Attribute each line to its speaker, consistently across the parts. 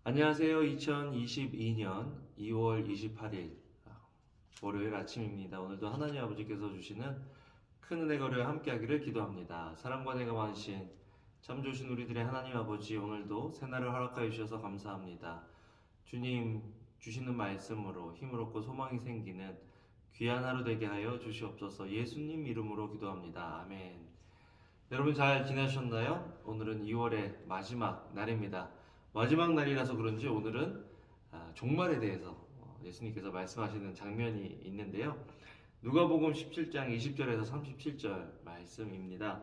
Speaker 1: 안녕하세요. 2022년 2월 28일 월요일 아침입니다. 오늘도 하나님 아버지께서 주시는 큰 은혜 거리와 함께하기를 기도합니다. 사랑과 내가 많으신 참 좋으신 우리들의 하나님 아버지, 오늘도 새날을 허락하여 주셔서 감사합니다. 주님 주시는 말씀으로 힘을 얻고 소망이 생기는 귀한 하루 되게 하여 주시옵소서. 예수님 이름으로 기도합니다. 아멘. 여러분 잘 지내셨나요? 오늘은 2월의 마지막 날입니다. 마지막 날이라서 그런지 오늘은 종말에 대해서 예수님께서 말씀하시는 장면이 있는데요. 누가복음 17장 20절에서 37절 말씀입니다.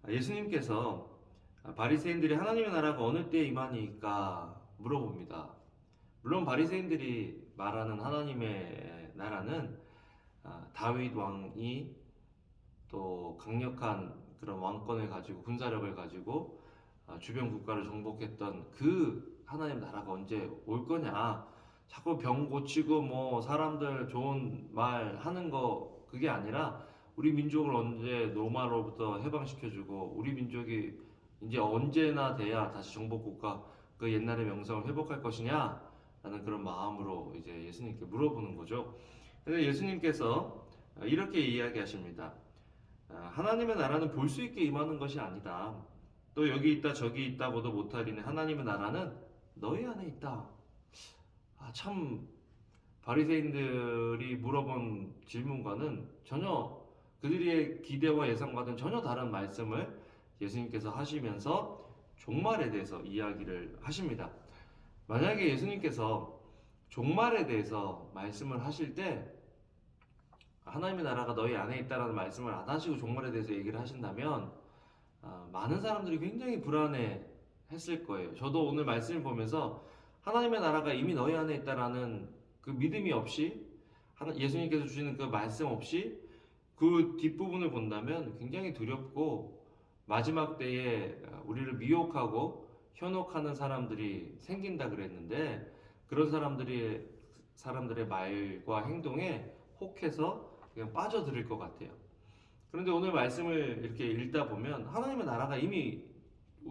Speaker 1: 예수님께서 바리새인들이 하나님의 나라가 어느 때에 임하니까 물어봅니다. 물론 바리새인들이 말하는 하나님의 나라는 다윗 왕이 또 강력한 그런 왕권을 가지고 군사력을 가지고 주변 국가를 정복했던 그 하나님 나라가 언제 올 거냐. 자꾸 병 고치고 뭐 사람들 좋은 말 하는 거 그게 아니라 우리 민족을 언제 로마로부터 해방시켜주고 우리 민족이 이제 언제나 돼야 다시 정복 국가 그 옛날의 명성을 회복할 것이냐 라는 그런 마음으로 이제 예수님께 물어보는 거죠. 그래서 예수님께서 이렇게 이야기하십니다. 하나님의 나라는 볼 수 있게 임하는 것이 아니다. 또 여기 있다 저기 있다고도 못하리니 하나님의 나라는 너희 안에 있다. 참 바리새인들이 물어본 질문과는 전혀 그들의 기대와 예상과는 전혀 다른 말씀을 예수님께서 하시면서 종말에 대해서 이야기를 하십니다. 만약에 예수님께서 종말에 대해서 말씀을 하실 때 하나님의 나라가 너희 안에 있다라는 말씀을 안 하시고 종말에 대해서 얘기를 하신다면 많은 사람들이 굉장히 불안해 했을 거예요. 저도 오늘 말씀을 보면서 하나님의 나라가 이미 너희 안에 있다라는 그 믿음이 없이 예수님께서 주시는 그 말씀 없이 그 뒷부분을 본다면 굉장히 두렵고 마지막 때에 우리를 미혹하고 현혹하는 사람들이 생긴다 그랬는데 그런 사람들의 말과 행동에 혹해서 그냥 빠져들을 것 같아요. 그런데 오늘 말씀을 이렇게 읽다 보면 하나님의 나라가 이미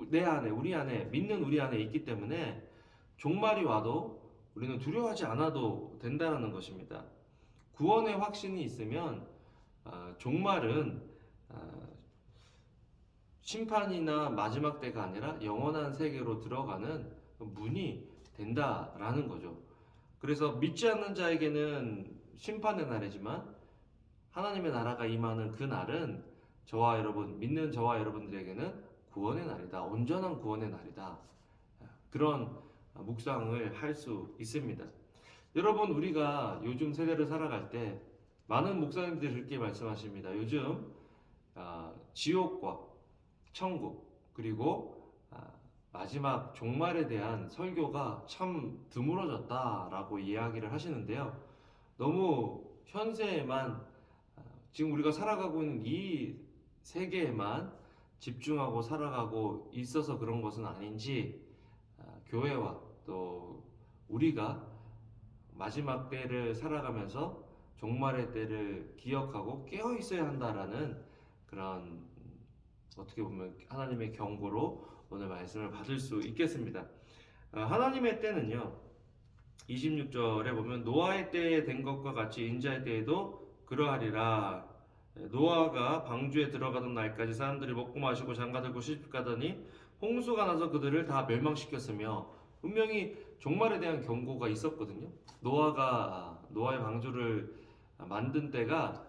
Speaker 1: 내 안에, 우리 안에, 믿는 우리 안에 있기 때문에 종말이 와도 우리는 두려워하지 않아도 된다는 것입니다. 구원의 확신이 있으면 종말은 심판이나 마지막 때가 아니라 영원한 세계로 들어가는 문이 된다라는 거죠. 그래서 믿지 않는 자에게는 심판의 날이지만 하나님의 나라가 임하는 그 날은 저와 여러분, 믿는 저와 여러분들에게는 구원의 날이다. 온전한 구원의 날이다. 그런 묵상을 할 수 있습니다. 여러분, 우리가 요즘 세대를 살아갈 때 많은 목사님들이 그렇게 말씀하십니다. 요즘 지옥과 천국 그리고 마지막 종말에 대한 설교가 참 드물어졌다라고 이야기를 하시는데요. 너무 현세에만 지금 우리가 살아가고 있는 이 세계에만 집중하고 살아가고 있어서 그런 것은 아닌지 교회와 또 우리가 마지막 때를 살아가면서 종말의 때를 기억하고 깨어 있어야 한다라는 그런 어떻게 보면 하나님의 경고로 오늘 말씀을 받을 수 있겠습니다. 하나님의 때는요, 26절에 보면 노아의 때에 된 것과 같이 인자의 때에도 그러하리라. 노아가 방주에 들어가던 날까지 사람들이 먹고 마시고 장가들고 시집가더니 홍수가 나서 그들을 다 멸망시켰으며 분명히 종말에 대한 경고가 있었거든요. 노아의 방주를 만든 때가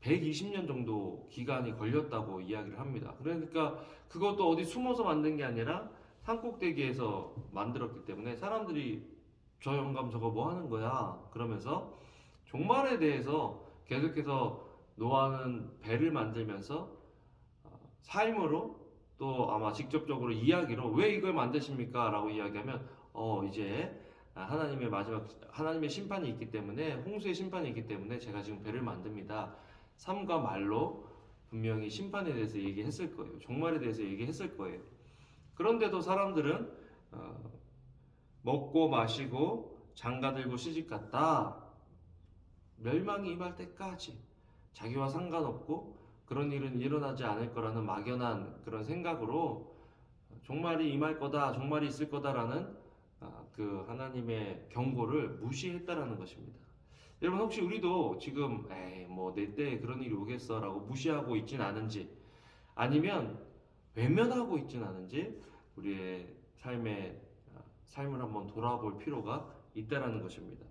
Speaker 1: 120년 정도 기간이 걸렸다고 이야기를 합니다. 그러니까 그것도 어디 숨어서 만든 게 아니라 산꼭대기에서 만들었기 때문에 사람들이 저 영감 저거 뭐 하는 거야? 그러면서 종말에 대해서 계속해서 노아는 배를 만들면서 삶으로 또 아마 직접적으로 이야기로 왜 이걸 만드십니까? 라고 이야기하면 이제 하나님의 심판이 있기 때문에 홍수의 심판이 있기 때문에 제가 지금 배를 만듭니다. 삶과 말로 분명히 심판에 대해서 얘기했을 거예요. 종말에 대해서 얘기했을 거예요. 그런데도 사람들은 먹고 마시고 장가들고 시집갔다. 멸망이 임할 때까지 자기와 상관없고 그런 일은 일어나지 않을 거라는 막연한 그런 생각으로 종말이 임할 거다, 종말이 있을 거다라는 그 하나님의 경고를 무시했다라는 것입니다. 여러분 혹시 우리도 지금 에이 뭐 내 때에 그런 일이 오겠어라고 무시하고 있진 않은지 아니면 외면하고 있진 않은지 우리의 삶을 한번 돌아볼 필요가 있다라는 것입니다.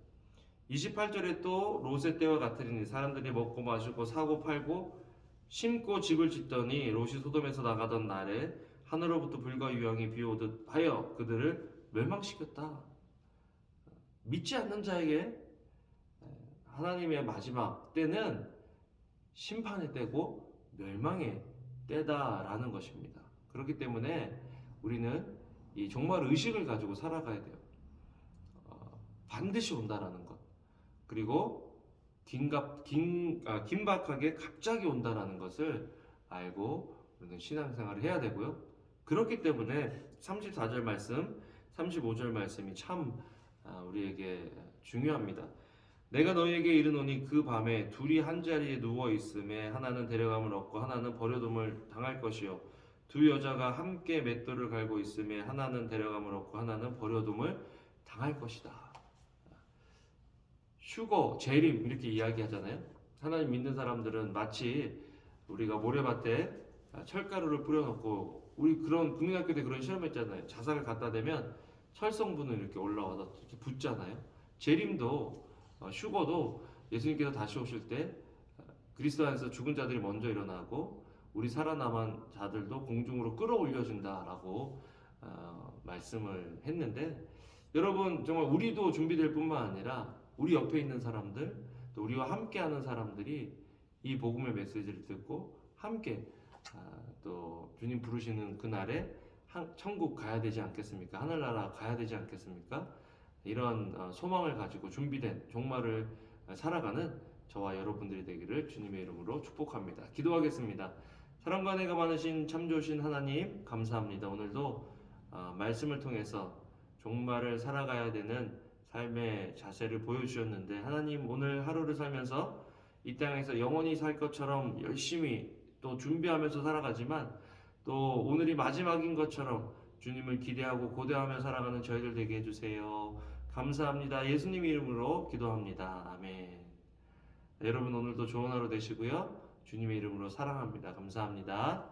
Speaker 1: 28절에 또 롯의 때와 같으리니 사람들이 먹고 마시고 사고 팔고 심고 집을 짓더니 롯이 소돔에서 나가던 날에 하늘로부터 불과 유황이 비오듯 하여 그들을 멸망시켰다. 믿지 않는 자에게 하나님의 마지막 때는 심판의 때고 멸망의 때다라는 것입니다. 그렇기 때문에 우리는 이 종말 의식을 가지고 살아가야 돼요. 반드시 온다라는 것. 그리고 긴박하게 갑자기 온다라는 것을 알고 우리는 신앙생활을 해야 되고요. 그렇기 때문에 34절 말씀, 35절 말씀이 참 우리에게 중요합니다. 내가 너희에게 이르노니 그 밤에 둘이 한 자리에 누워 있음에 하나는 데려감을 얻고 하나는 버려둠을 당할 것이요 두 여자가 함께 맷돌을 갈고 있음에 하나는 데려감을 얻고 하나는 버려둠을 당할 것이다. 휴거, 재림 이렇게 이야기하잖아요. 하나님 믿는 사람들은 마치 우리가 모래밭에 철가루를 뿌려놓고 우리 그런 국민학교 때 그런 실험했잖아요. 자석을 갖다 대면 철성분을 이렇게 올라와서 이렇게 붙잖아요. 재림도 휴거도 예수님께서 다시 오실 때 그리스도 안에서 죽은 자들이 먼저 일어나고 우리 살아남은 자들도 공중으로 끌어올려진다라고 말씀을 했는데 여러분 정말 우리도 준비될 뿐만 아니라 우리 옆에 있는 사람들 또 우리와 함께하는 사람들이 이 복음의 메시지를 듣고 함께 또 주님 부르시는 그날에 천국 가야 되지 않겠습니까? 하늘나라 가야 되지 않겠습니까? 이런 소망을 가지고 준비된 종말을 살아가는 저와 여러분들이 되기를 주님의 이름으로 축복합니다. 기도하겠습니다. 사랑과 은혜가 많으신 참 좋으신 하나님 감사합니다. 오늘도 말씀을 통해서 종말을 살아가야 되는 삶의 자세를 보여주셨는데 하나님 오늘 하루를 살면서 이 땅에서 영원히 살 것처럼 열심히 또 준비하면서 살아가지만 또 오늘이 마지막인 것처럼 주님을 기대하고 고대하며 살아가는 저희들 되게 해주세요. 감사합니다. 예수님 이름으로 기도합니다. 아멘. 여러분 오늘도 좋은 하루 되시고요. 주님의 이름으로 사랑합니다. 감사합니다.